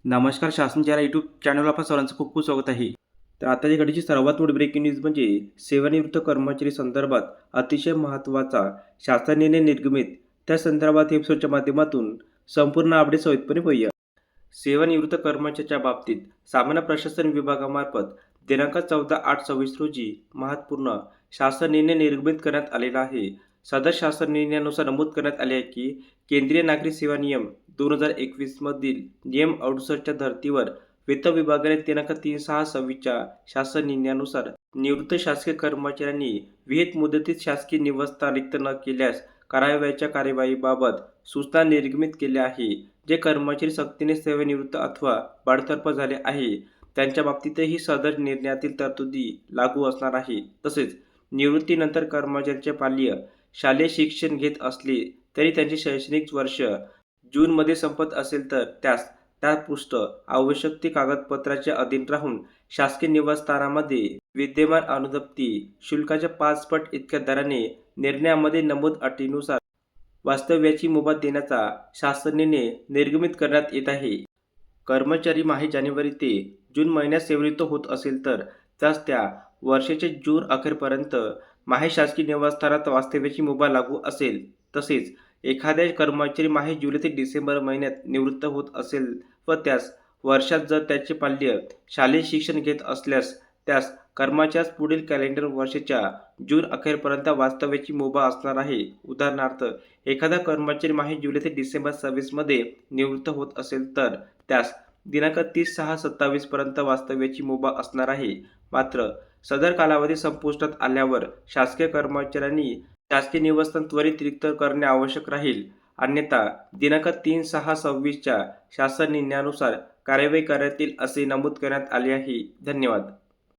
नमस्कार. शासनच्या यूट्यूब चॅनलवर आपल्या सर्वांचं खूप खूप स्वागत आहे. तर आताच्या घडीची सर्वात मोठी ब्रेकिंग न्यूज म्हणजे सेवानिवृत्त कर्मचारी संदर्भात अतिशय महत्त्वाचा शासन निर्णय निर्गमित. त्या संदर्भात एपिसोडच्या माध्यमातून संपूर्ण अपडेट सहितपणे पाहूया. सेवानिवृत्त कर्मचाऱ्याच्या बाबतीत सामान्य प्रशासन विभागामार्फत दिनांक 14/8/26 रोजी महत्त्वपूर्ण शासन निर्णय निर्गमित करण्यात आलेला आहे. सदर शासन निर्णयानुसार नमूद करण्यात आले आहे की केंद्रीय नागरी सेवा नियम 2021 मधील नियम 68च्या धर्तीवर वित्त विभागाने दिनांक 3/6/26च्या शासन निर्णयानुसार निवृत्त शासकीय कर्मचाऱ्यांनी विहित मुदतीत शासकीय निवासस्थान रिक्त न केल्यास करावयाच्या कार्यवाहीबाबत सूचना निर्गमित केल्या आहे. जे कर्मचारी सक्तीने सेवानिवृत्त अथवा बडतर्फ झाले आहे त्यांच्या बाबतीतही सदर निर्णयातील तरतुदी लागू असणार आहे. तसेच निवृत्तीनंतर कर्मचाऱ्याचे पाल्य शालेय शिक्षण घेत असले तरी त्यांचे शैक्षणिक वर्ष जूनमध्ये संपत असेल तर त्यास त्यापृष्ठ आवश्यक ती कागदपत्राच्या अधीन राहून शासकीय निवासस्थानामध्ये विद्यमान अनुज्ञप्ती शुल्काच्या 5 पट इतक्या दराने निर्णयामध्ये नमूद अटीनुसार वास्तव्याची मुभा देण्याचा शासन निर्णय निर्गमित करण्यात येत आहे. कर्मचारी माहे जानेवारी ते जून महिन्यात सेवानिवृत्त होत असेल तर त्यास त्या वर्षाच्या जून अखेरपर्यंत माहे शासकीय निवासस्थानात वास्तव्याची मुभा लागू असेल. तसेच एखाद्या कर्मचारी माहे जुलै ते डिसेंबर महिन्यात निवृत्त होत असेल व त्यास वर्षात जर त्याचे पाल्य शालेय शिक्षण घेत असल्यास त्यास कर्मचाऱ्यास पुढील कॅलेंडर वर्षाच्या जून अखेरपर्यंत वास्तव्याची मुभा असणार आहे. उदाहरणार्थ, एखादा कर्मचारी माहे जुलै ते डिसेंबर 26 मध्ये निवृत्त होत असेल तर त्यास दिनांक 30/6/27 पर्यंत वास्तव्याची मुभा असणार आहे. मात्र सदर कालावधी संपुष्टात आल्यावर शासकीय कर्मचाऱ्यांनी शासकीय निवासस्थान त्वरित रिक्त करणे आवश्यक राहील. अन्यथा दिनांक 3/6/26च्या शासन निर्णयानुसार कार्यवाही करण्यात येईल असे नमूद करण्यात आले आहे. धन्यवाद.